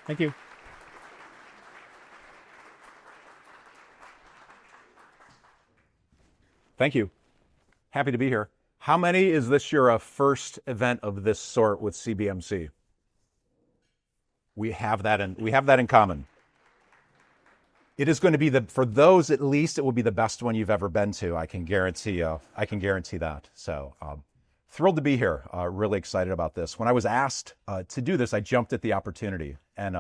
Thank you. Thank you. Happy to be here. How many is this your first event of this sort with CBMC? We have that in common. It is going to be for those at least, it will be the best one you've ever been to. I can guarantee that. So thrilled to be here. Really excited about this. When I was asked to do this, I jumped at the opportunity, and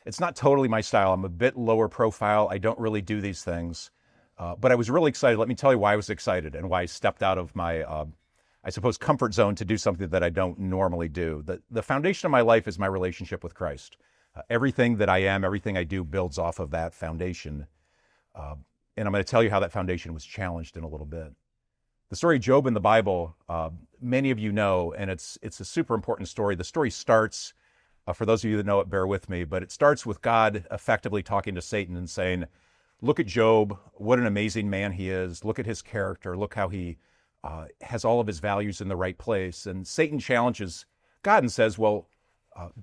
it's not totally my style. I'm a bit lower profile. I don't really do these things, but I was really excited. Let me tell you why I was excited and why I stepped out of my, I suppose, comfort zone to do something that I don't normally do. The foundation of my life is my relationship with Christ. Everything that I am, everything I do builds off of that foundation. And I'm going to tell you how that foundation was challenged in a little bit. The story of Job in the Bible, many of you know, and it's a super important story. The story starts, for those of you that know it, bear with me, but it starts with God effectively talking to Satan and saying, look at Job, what an amazing man he is. Look at his character. Look how he has all of his values in the right place. And Satan challenges God and says, well,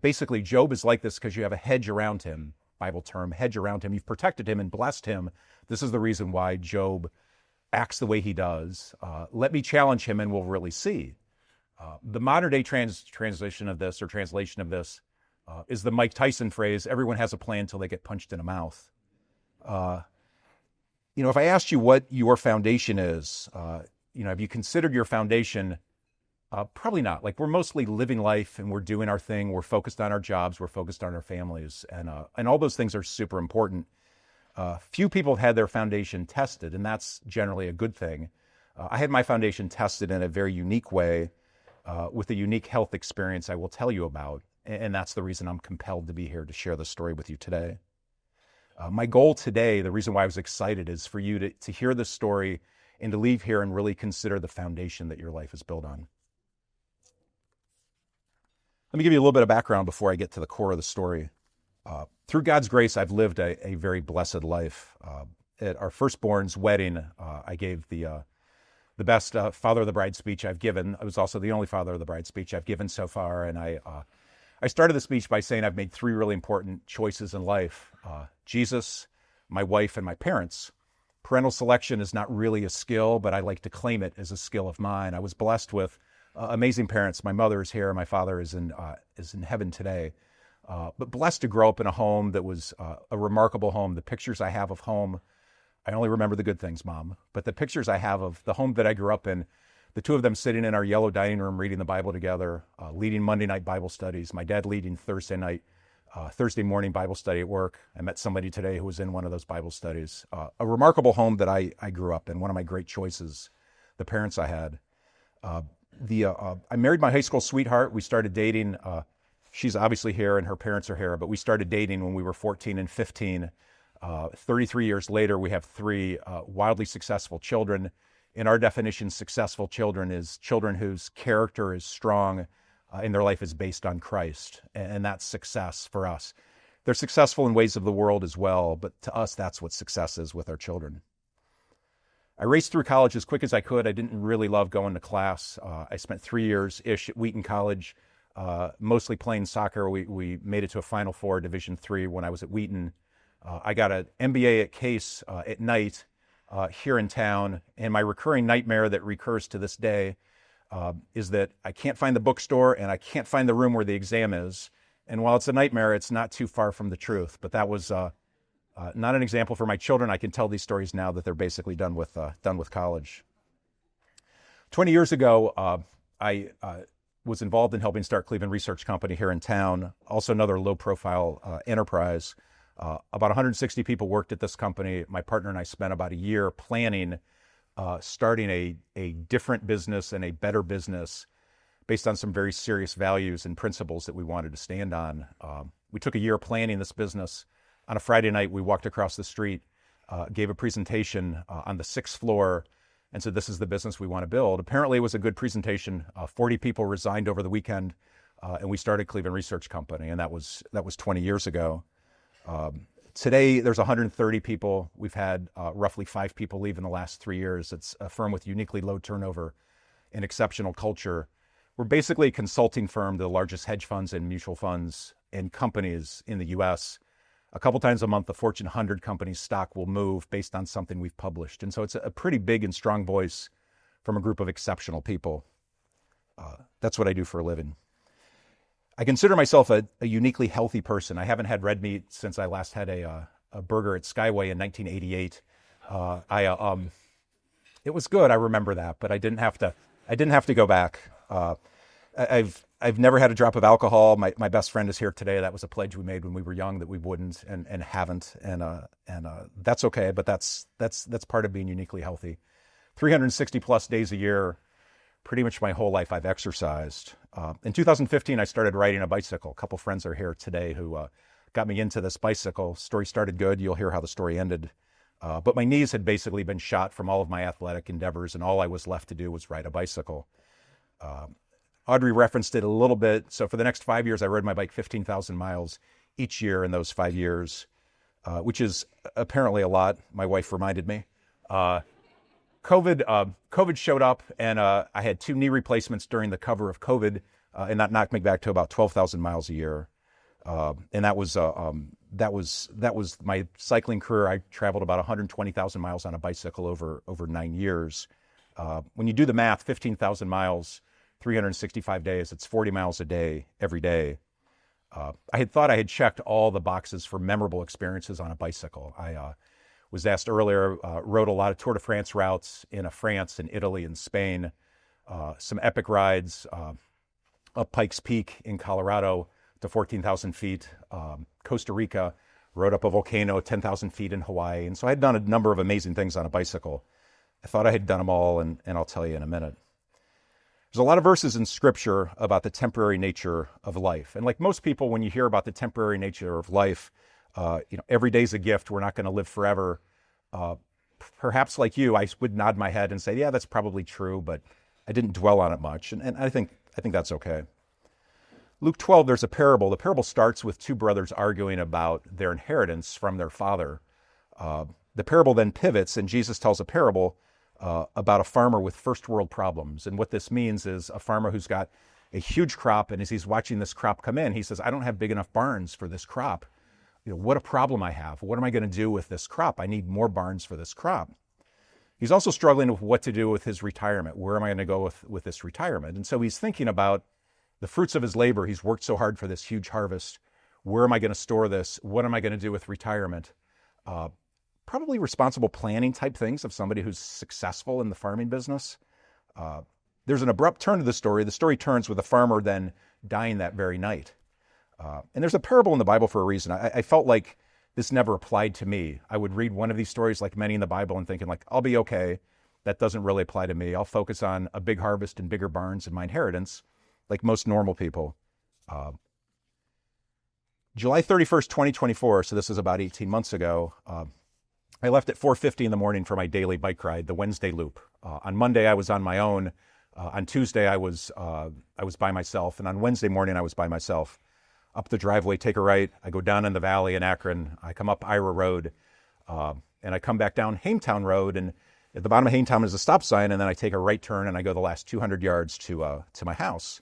basically, Job is like this because you have a hedge around him, Bible term, hedge around him. You've protected him and blessed him. This is the reason why Job acts the way he does. Let me challenge him and we'll really see. The modern day translation of this is the Mike Tyson phrase, everyone has a plan until they get punched in the mouth. If I asked you what your foundation is, have you considered your foundation? Probably not. Like, we're mostly living life and we're doing our thing. We're focused on our jobs. We're focused on our families. And all those things are super important. Few people have had their foundation tested, and that's generally a good thing. I had my foundation tested in a very unique way with a unique health experience I will tell you about. And that's the reason I'm compelled to be here to share the story with you today. My goal today, the reason why I was excited, is for you to hear this story and to leave here and really consider the foundation that your life is built on. Let me give you a little bit of background before I get to the core of the story. Through God's grace, I've lived a very blessed life. At our firstborn's wedding, I gave the best father of the bride speech I've given. I was also the only father of the bride speech I've given so far, and I started the speech by saying I've made three really important choices in life: Jesus, my wife, and my parents. Parental selection is not really a skill, but I like to claim it as a skill of mine. I was blessed with amazing parents. My mother is here. My father is in heaven today. But blessed to grow up in a home that was a remarkable home. The pictures I have of home, I only remember the good things, Mom. But the pictures I have of the home that I grew up in, the two of them sitting in our yellow dining room reading the Bible together, leading Monday night Bible studies, my dad leading Thursday morning Bible study at work. I met somebody today who was in one of those Bible studies. A remarkable home that I grew up in, one of my great choices, the parents I had. I married my high school sweetheart. We started dating. She's obviously here and her parents are here, but we started dating when we were 14 and 15. 33 years later, we have three wildly successful children. In our definition, successful children is children whose character is strong and their life is based on Christ. And that's success for us. They're successful in ways of the world as well, but to us, that's what success is with our children. I raced through college as quick as I could. I didn't really love going to class. I spent 3 years-ish at Wheaton College, mostly playing soccer. We made it to a Final Four, Division III, when I was at Wheaton. I got an MBA at Case at night here in town, and my recurring nightmare that recurs to this day is that I can't find the bookstore and I can't find the room where the exam is. And while it's a nightmare, it's not too far from the truth. But that was not an example for my children. I can tell these stories now that they're basically done with college. 20 years ago, I was involved in helping start Cleveland Research Company here in town, also another low-profile enterprise. About 160 people worked at this company. My partner and I spent about a year planning starting a different business and a better business based on some very serious values and principles that we wanted to stand on. We took a year planning this business. On a Friday night, we walked across the street, gave a presentation on the 6th floor, and said, this is the business we want to build. Apparently, it was a good presentation. 40 people resigned over the weekend, and we started Cleveland Research Company, and that was 20 years ago. Today, there's 130 people. We've had roughly 5 people leave in the last 3 years. It's a firm with uniquely low turnover and exceptional culture. We're basically a consulting firm to the largest hedge funds and mutual funds in companies in the U.S., a couple times a month, the Fortune 100 company's stock will move based on something we've published. And so it's a pretty big and strong voice from a group of exceptional people. That's what I do for a living. I consider myself a uniquely healthy person. I haven't had red meat since I last had a burger at Skyway in 1988. It was good. I remember that, but I didn't have to go back. I've never had a drop of alcohol. My best friend is here today. That was a pledge we made when we were young that we wouldn't, and haven't, and that's okay. But that's part of being uniquely healthy. 360 plus days a year, pretty much my whole life I've exercised. In 2015, I started riding a bicycle. A couple friends are here today who got me into this bicycle. Story started good. You'll hear how the story ended. But my knees had basically been shot from all of my athletic endeavors, and all I was left to do was ride a bicycle. Audrey referenced it a little bit. So for the next 5 years, I rode my bike 15,000 miles each year in those 5 years, which is apparently a lot. My wife reminded me. COVID showed up, and I had 2 knee replacements during the cover of COVID, and that knocked me back to about 12,000 miles a year. And that was my cycling career. I traveled about 120,000 miles on a bicycle over 9 years. When you do the math, 15,000 miles, 365 days, it's 40 miles a day, every day. I had thought I had checked all the boxes for memorable experiences on a bicycle. I was asked earlier, rode a lot of Tour de France routes in France and Italy and Spain, some epic rides up Pikes Peak in Colorado to 14,000 feet, Costa Rica, rode up a volcano 10,000 feet in Hawaii. And so I had done a number of amazing things on a bicycle. I thought I had done them all, and I'll tell you in a minute. There's a lot of verses in Scripture about the temporary nature of life. And like most people, when you hear about the temporary nature of life, every day's a gift. We're not going to live forever. Perhaps like you, I would nod my head and say, yeah, that's probably true, but I didn't dwell on it much. And I think that's okay. Luke 12, there's a parable. The parable starts with 2 brothers arguing about their inheritance from their father. The parable then pivots, and Jesus tells a parable about a farmer with first world problems. And what this means is a farmer who's got a huge crop, and as he's watching this crop come in, he says, I don't have big enough barns for this crop. What a problem I have. What am I going to do with this crop? I need more barns for this crop. He's also struggling with what to do with his retirement. Where am I going to go with this retirement? And so he's thinking about the fruits of his labor. He's worked so hard for this huge harvest. Where am I going to store this? What am I going to do with retirement? Probably responsible planning type things of somebody who's successful in the farming business. There's an abrupt turn to the story. The story turns with a farmer then dying that very night. And there's a parable in the Bible for a reason. I felt like this never applied to me. I would read one of these stories like many in the Bible and thinking like, I'll be okay. That doesn't really apply to me. I'll focus on a big harvest and bigger barns and my inheritance like most normal people. July 31st, 2024, so this is about 18 months ago, I left at 4:50 in the morning for my daily bike ride, the Wednesday loop. On Monday, I was on my own. On Tuesday, I was by myself. And on Wednesday morning, I was by myself. Up the driveway, take a right. I go down in the valley in Akron. I come up Ira Road. And I come back down Hametown Road. And at the bottom of Hametown is a stop sign. And then I take a right turn and I go the last 200 yards to my house.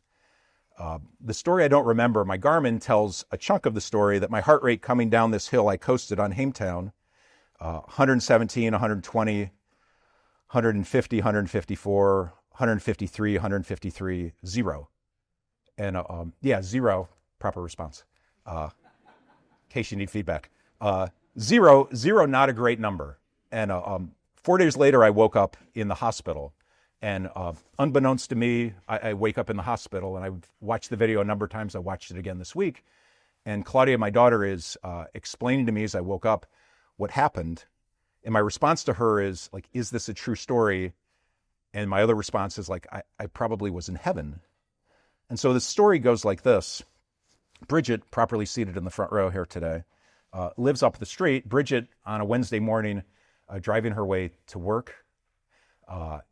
The story I don't remember, my Garmin tells a chunk of the story that my heart rate coming down this hill I coasted on Hametown, 117, 120, 150, 154, 153, 153, 0. And zero, proper response. In case you need feedback. Zero, not a great number. And 4 days later, I woke up in the hospital. And unbeknownst to me, I wake up in the hospital, and I've watched the video a number of times. I watched it again this week. And Claudia, my daughter, is explaining to me as I woke up what happened. And my response to her is like, is this a true story? And my other response is like, I probably was in heaven. And so the story goes like this. Bridget, properly seated in the front row here today, lives up the street. Bridget, on a Wednesday morning, driving her way to work,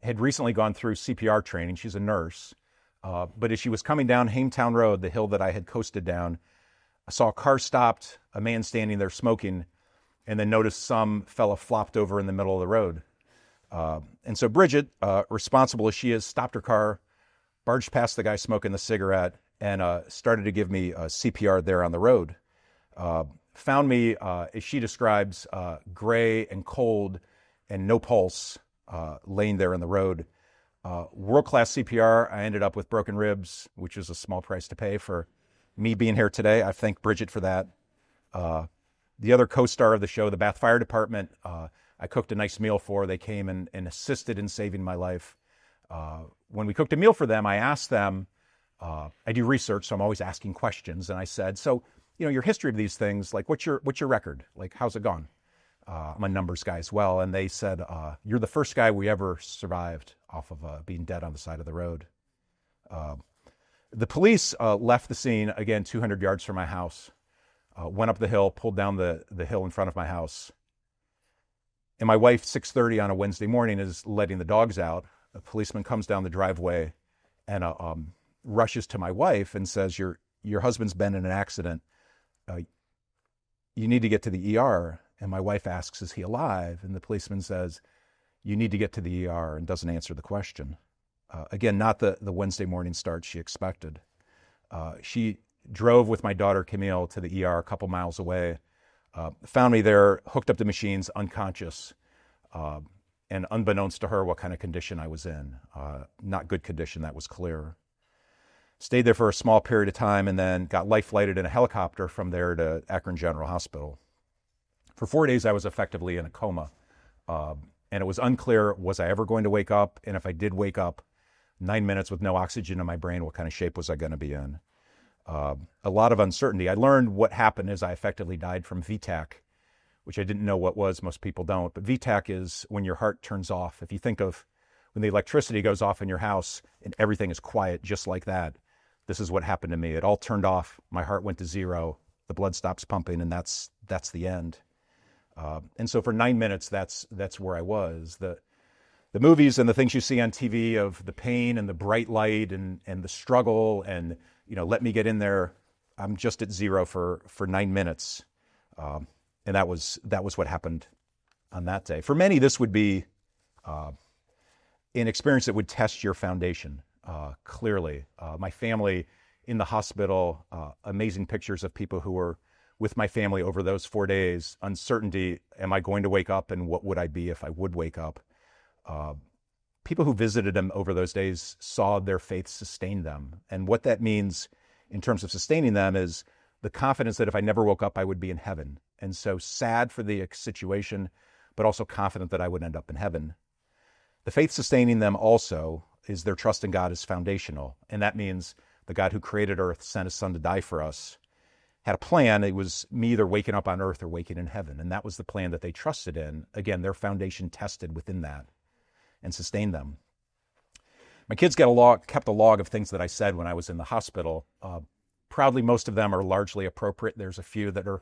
had recently gone through CPR training. She's a nurse. But as she was coming down Hametown Road, the hill that I had coasted down, I saw a car stopped, a man standing there smoking, and then noticed some fella flopped over in the middle of the road. And so Bridget, responsible as she is, stopped her car, barged past the guy smoking the cigarette, and started to give me CPR there on the road. Found me, as she describes, gray and cold and no pulse, laying there in the road. World-class CPR. I ended up with broken ribs, which is a small price to pay for me being here today. I thank Bridget for that. The other co-star of the show, the Bath Fire Department, I cooked a nice meal for. They came and assisted in saving my life. When we cooked a meal for them, I asked them, I do research, so I'm always asking questions. And I said, so, your history of these things, like, what's your record? Like, how's it gone? I'm a numbers guy as well. And they said, you're the first guy we ever survived off of being dead on the side of the road. The police left the scene, again, 200 yards from my house, went up the hill, pulled down the hill in front of my house. And my wife, 6:30 on a Wednesday morning, is letting the dogs out. A policeman comes down the driveway and rushes to my wife and says, your husband's been in an accident. You need to get to the ER. And my wife asks, is he alive? And the policeman says, you need to get to the ER, and doesn't answer the question. Again, not the Wednesday morning start she expected. She drove with my daughter, Camille, to the ER a couple miles away, found me there, hooked up the machines, unconscious, and unbeknownst to her what kind of condition I was in. Not good condition, that was clear. Stayed there for a small period of time and then got life-flighted in a helicopter from there to Akron General Hospital. For 4 days, I was effectively in a coma. And it was unclear, was I ever going to wake up? And if I did wake up, 9 minutes with no oxygen in my brain, what kind of shape was I going to be in? A lot of uncertainty. I learned what happened is I effectively died from VTAC, which I didn't know what was. Most people don't. But VTAC is when your heart turns off. If you think of when the electricity goes off in your house and everything is quiet just like that, this is what happened to me. It all turned off. My heart went to zero. The blood stops pumping, and that's the end. And so for 9 minutes, that's where I was. The movies and the things you see on TV of the pain and the bright light and the struggle and, let me get in there. I'm just at zero for 9 minutes. And that was what happened on that day. For many, this would be an experience that would test your foundation, clearly. My family in the hospital, amazing pictures of people who were with my family over those 4 days, uncertainty, am I going to wake up and what would I be if I would wake up? People who visited them over those days saw their faith sustain them. And what that means in terms of sustaining them is the confidence that if I never woke up, I would be in heaven. And so sad for the situation, but also confident that I would end up in heaven. The faith sustaining them also is their trust in God is foundational. And that means the God who created earth sent his son to die for us, had a plan. It was me either waking up on earth or waking in heaven. And that was the plan that they trusted in. Again, their foundation tested within that and sustained them. My kids kept a log of things that I said when I was in the hospital. Proudly, most of them are largely appropriate. There's a few that are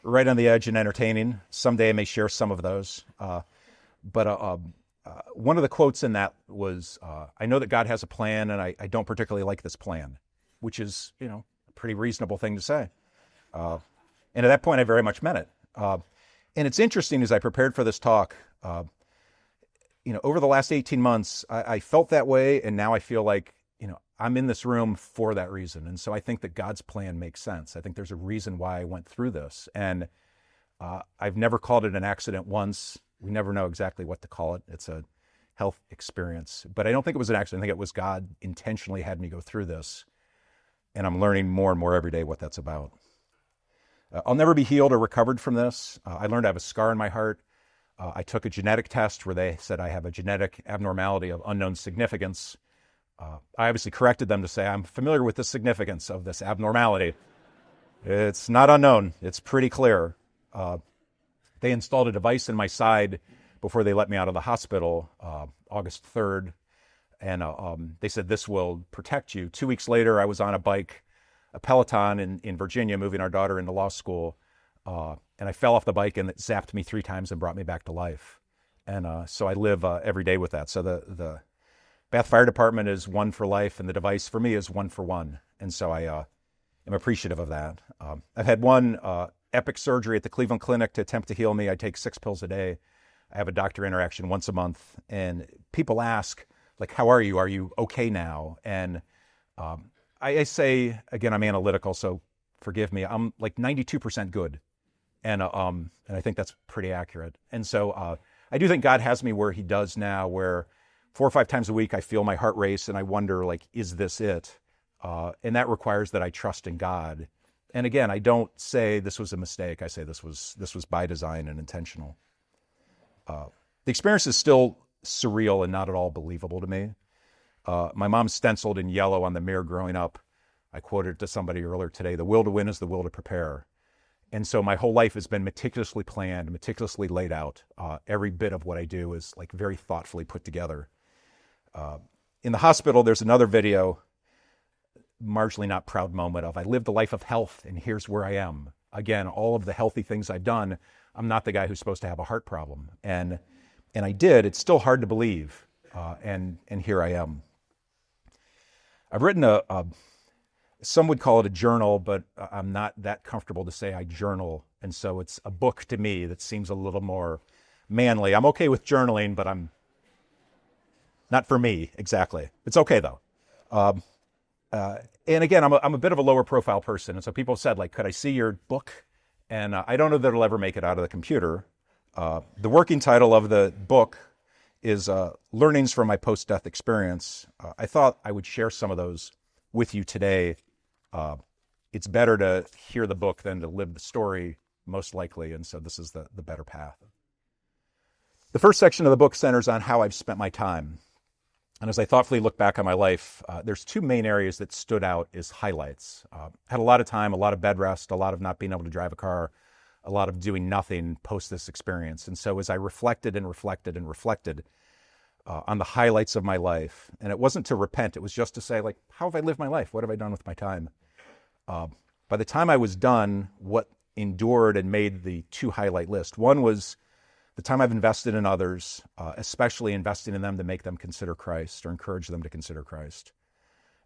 right on the edge and entertaining. Someday I may share some of those. But one of the quotes in that was, I know that God has a plan, and I don't particularly like this plan, which is, a pretty reasonable thing to say. And at that point, I very much meant it. And it's interesting, as I prepared for this talk, over the last 18 months, I felt that way, and now I feel like, I'm in this room for that reason. And so I think that God's plan makes sense. I think there's a reason why I went through this. And I've never called it an accident once. We never know exactly what to call it. It's a health experience. But I don't think it was an accident. I think it was God intentionally had me go through this. And I'm learning more and more every day what that's about. I'll never be healed or recovered from this. I learned I have a scar in my heart. I took a genetic test where they said I have a genetic abnormality of unknown significance. I obviously corrected them to say, I'm familiar with the significance of this abnormality. It's not unknown. It's pretty clear. They installed a device in my side before they let me out of the hospital, August 3rd. And they said, this will protect you. 2 weeks later, I was on a bike, a Peloton in Virginia, moving our daughter into law school. And I fell off the bike, and it zapped me 3 times and brought me back to life. And so I live every day with that. So the Bath Fire Department is one for life, and the device for me is one for one. And so I am appreciative of that. I've had one epic surgery at the Cleveland Clinic to attempt to heal me. I take 6 pills a day. I have a doctor interaction once a month. And people ask, like, how are you? Are you okay now? And I say, again, I'm analytical, so forgive me. I'm like 92% good. And I think that's pretty accurate. And so I do think God has me where he does now, where 4 or 5 times a week I feel my heart race and I wonder, like, is this it? And that requires that I trust in God. And again, I don't say this was a mistake. I say this was by design and intentional. The experience is still surreal and not at all believable to me. My mom stenciled in yellow on the mirror growing up. I quoted it to somebody earlier today, the will to win is the will to prepare. And so my whole life has been meticulously planned, meticulously laid out. Every bit of what I do is like very thoughtfully put together. In the hospital, there's another video, marginally not proud moment of, I lived a life of health and here's where I am. Again, all of the healthy things I've done, I'm not the guy who's supposed to have a heart problem. And I did. It's still hard to believe. And here I am. I've written some would call it a journal, but I'm not that comfortable to say I journal. And so it's a book to me that seems a little more manly. I'm okay with journaling, but I'm not for me exactly. It's okay though. And again, I'm a bit of a lower profile person. And so people said, like, could I see your book? And I don't know that it'll ever make it out of the computer. The working title of the book is Learnings from My Post-Death Experience. I thought I would share some of those with you today. It's better to hear the book than to live the story, most likely. And so this is the better path. The first section of the book centers on how I've spent my time. And as I thoughtfully look back on my life, there's 2 main areas that stood out as highlights. Had a lot of time, a lot of bed rest, a lot of not being able to drive a car, a lot of doing nothing post this experience. And so as I reflected and reflected and reflected on the highlights of my life, and it wasn't to repent, it was just to say, like, how have I lived my life? What have I done with my time? By the time I was done, what endured and made the 2 highlight list. One was the time I've invested in others, especially investing in them to make them consider Christ or encourage them to consider Christ.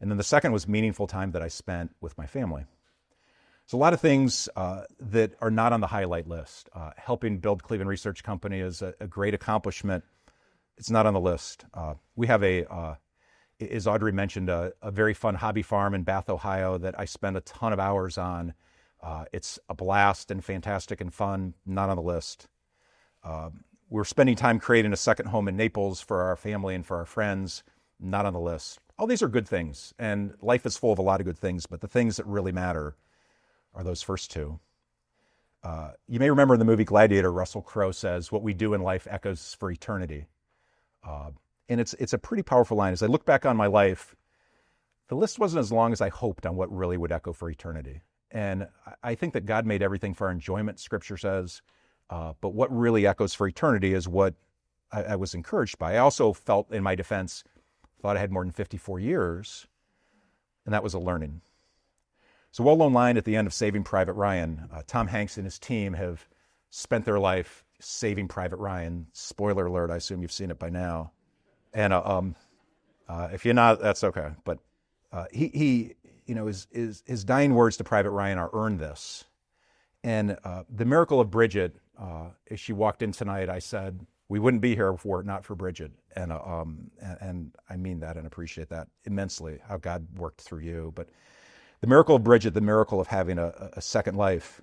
And then the second was meaningful time that I spent with my family. So a lot of things that are not on the highlight list. Helping build Cleveland Research Company is a great accomplishment. It's not on the list. We have as Audrey mentioned, a very fun hobby farm in Bath, Ohio that I spend a ton of hours on. It's a blast and fantastic and fun, not on the list. We're spending time creating a second home in Naples for our family and for our friends, not on the list. All these are good things, and life is full of a lot of good things, but the things that really matter are those first 2. You may remember in the movie Gladiator, Russell Crowe says, what we do in life echoes for eternity. And it's a pretty powerful line. As I look back on my life, the list wasn't as long as I hoped on what really would echo for eternity. And I think that God made everything for our enjoyment, Scripture says. But what really echoes for eternity is what I was encouraged by. I also felt, in my defense, thought I had more than 54 years, and that was a learning. So well-known line at the end of Saving Private Ryan. Tom Hanks and his team have spent their life saving Private Ryan. Spoiler alert, I assume you've seen it by now. And if you're not, that's okay. But he his dying words to Private Ryan are, "Earn this." And the miracle of Bridget, as she walked in tonight, I said, we wouldn't be here were it not for Bridget. And I mean that and appreciate that immensely, how God worked through you. But the miracle of Bridget, the miracle of having a second life,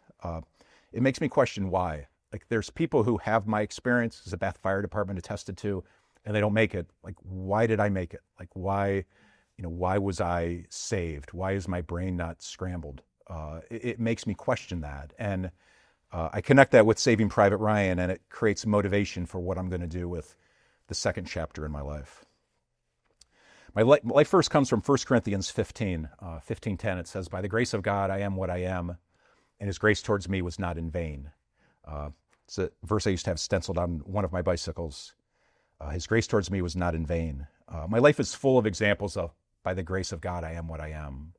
it makes me question why. Like, there's people who have my experience, as the Bath Fire Department attested to, and they don't make it. Like, why did I make it? Like, why was I saved? Why is my brain not scrambled? It makes me question that. And I connect that with Saving Private Ryan, and it creates motivation for what I'm going to do with the second chapter in my life. My life verse comes from 1 Corinthians 15:10. It says, "By the grace of God, I am what I am, and his grace towards me was not in vain." It's a verse I used to have stenciled on one of my bicycles. His grace towards me was not in vain. My life is full of examples of, by the grace of God, I am what I am.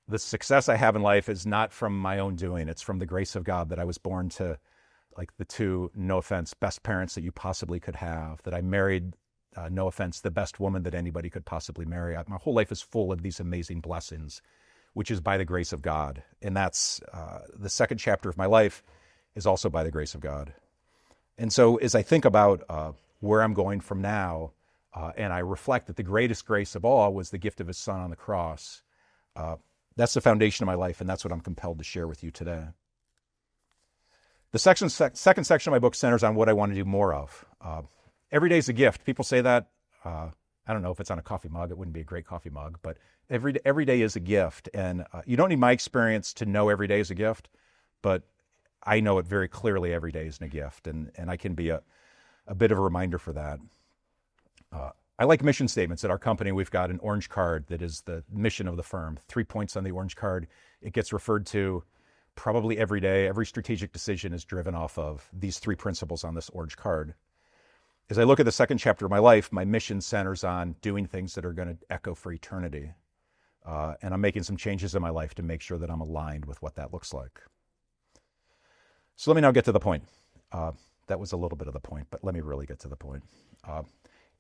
The success I have in life is not from my own doing. It's from the grace of God that I was born to, like, the 2, no offense, best parents that you possibly could have, that I married, no offense, the best woman that anybody could possibly marry. My whole life is full of these amazing blessings, which is by the grace of God. And that's the second chapter of my life is also by the grace of God. And so as I think about where I'm going from now, and I reflect that the greatest grace of all was the gift of his son on the cross, That's the foundation of my life, and that's what I'm compelled to share with you today. The second section of my book centers on what I want to do more of. Every day is a gift. People say that. I don't know if it's on a coffee mug. It wouldn't be a great coffee mug, but every day is a gift. And you don't need my experience to know every day is a gift, but I know it very clearly every day is a gift, and I can be a bit of a reminder for that. I like mission statements. At our company, we've got an orange card that is the mission of the firm. 3 points on the orange card. It gets referred to probably every day. Every strategic decision is driven off of these 3 principles on this orange card. As I look at the second chapter of my life, my mission centers on doing things that are going to echo for eternity. And I'm making some changes in my life to make sure that I'm aligned with what that looks like. So let me now get to the point. That was a little bit of the point, but let me really get to the point.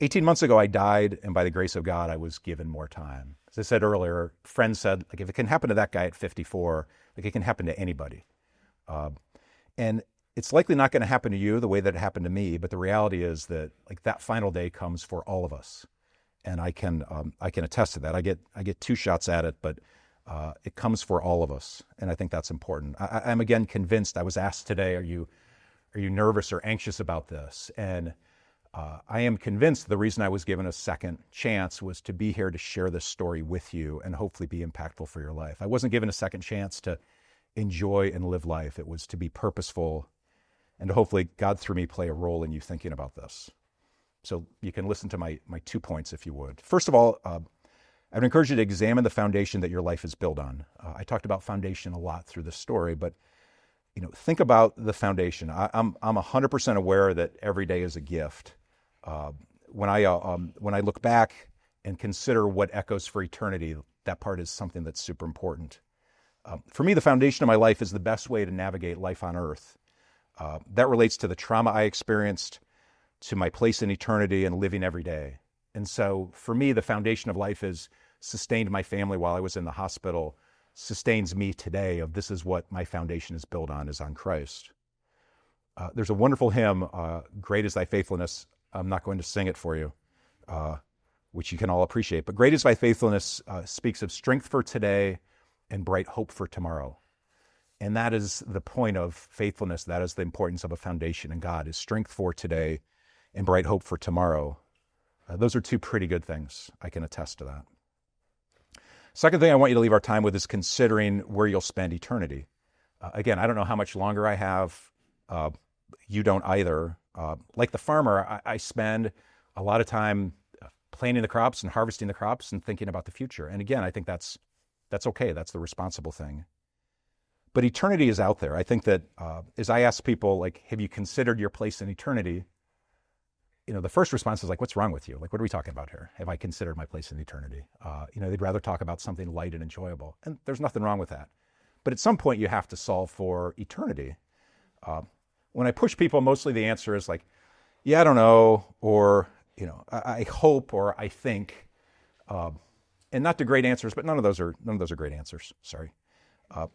18 months ago, I died, and by the grace of God, I was given more time. As I said earlier, friends said, like, if it can happen to that guy at 54, like, it can happen to anybody. And it's likely not going to happen to you the way that it happened to me, but the reality is that, like, that final day comes for all of us. And I can attest to that. I get 2 shots at it, but it comes for all of us, and I think that's important. I'm again convinced. I was asked today, are you nervous or anxious about this? And I am convinced the reason I was given a second chance was to be here to share this story with you and hopefully be impactful for your life. I wasn't given a second chance to enjoy and live life. It was to be purposeful and to hopefully God through me play a role in you thinking about this. So you can listen to my 2 points if you would. First of all, I would encourage you to examine the foundation that your life is built on. I talked about foundation a lot through this story, but think about the foundation. I'm 100% aware that every day is a gift. When I look back and consider what echoes for eternity, that part is something that's super important. For me, the foundation of my life is the best way to navigate life on earth. That relates to the trauma I experienced, to my place in eternity and living every day. And so for me, the foundation of life is sustained my family while I was in the hospital, sustains me today of this is what my foundation is built on, is on Christ. There's a wonderful hymn, Great is Thy Faithfulness. I'm not going to sing it for you, which you can all appreciate. But great is thy faithfulness speaks of strength for today and bright hope for tomorrow. And that is the point of faithfulness. That is the importance of a foundation in God, is strength for today and bright hope for tomorrow. Those are 2 pretty good things. I can attest to that. Second thing I want you to leave our time with is considering where you'll spend eternity. Again, I don't know how much longer I have. You don't either. Like the farmer, I spend a lot of time planting the crops and harvesting the crops and thinking about the future. And again, I think that's okay. That's the responsible thing. But eternity is out there. I think that as I ask people, like, have you considered your place in eternity? The first response is like, what's wrong with you? Like, what are we talking about here? Have I considered my place in eternity? They'd rather talk about something light and enjoyable. And there's nothing wrong with that. But at some point, you have to solve for eternity. When I push people, mostly the answer is like, yeah, I don't know, or, I hope, or I think, and not the great answers, but none of those are great answers. Sorry.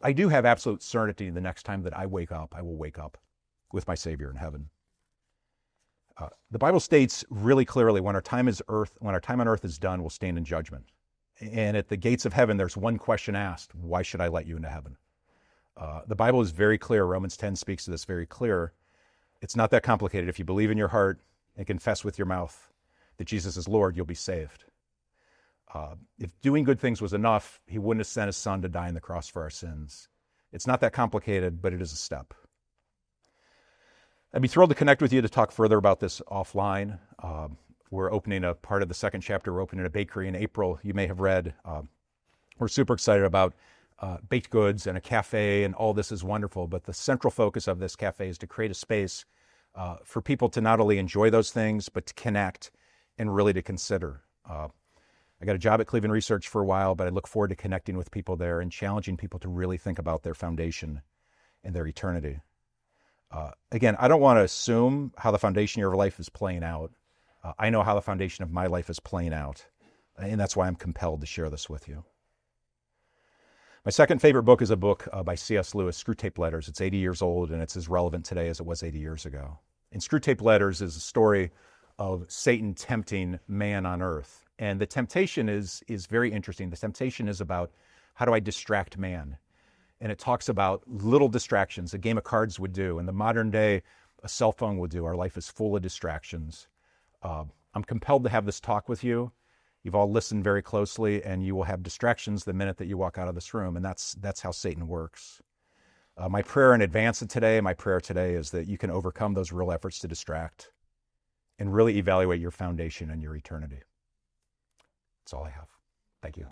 I do have absolute certainty the next time that I wake up, I will wake up with my Savior in heaven. The Bible states really clearly, when our time on earth is done, we'll stand in judgment. And at the gates of heaven, there's one question asked: why should I let you into heaven? The Bible is very clear. Romans 10 speaks to this very clear. It's not that complicated. If you believe in your heart and confess with your mouth that Jesus is Lord, you'll be saved. If doing good things was enough, he wouldn't have sent his son to die on the cross for our sins. It's not that complicated, but it is a step. I'd be thrilled to connect with you to talk further about this offline. We're opening a part of the second chapter. We're opening a bakery in April. You may have read. We're super excited about baked goods and a cafe, and all this is wonderful. But the central focus of this cafe is to create a space for people to not only enjoy those things, but to connect and really to consider. I got a job at Cleveland Research for a while, but I look forward to connecting with people there and challenging people to really think about their foundation and their eternity. Again, I don't want to assume how the foundation of your life is playing out. I know how the foundation of my life is playing out, and that's why I'm compelled to share this with you. My second favorite book is a book by C.S. Lewis, Screwtape Letters. It's 80 years old, and it's as relevant today as it was 80 years ago. And Screwtape Letters is a story of Satan tempting man on earth. And the temptation is very interesting. The temptation is about how do I distract man? And it talks about little distractions a game of cards would do. In the modern day, a cell phone would do. Our life is full of distractions. I'm compelled to have this talk with you. You've all listened very closely, and you will have distractions the minute that you walk out of this room, and that's how Satan works. My prayer in advance of today, my prayer today is that you can overcome those real efforts to distract and really evaluate your foundation and your eternity. That's all I have. Thank you.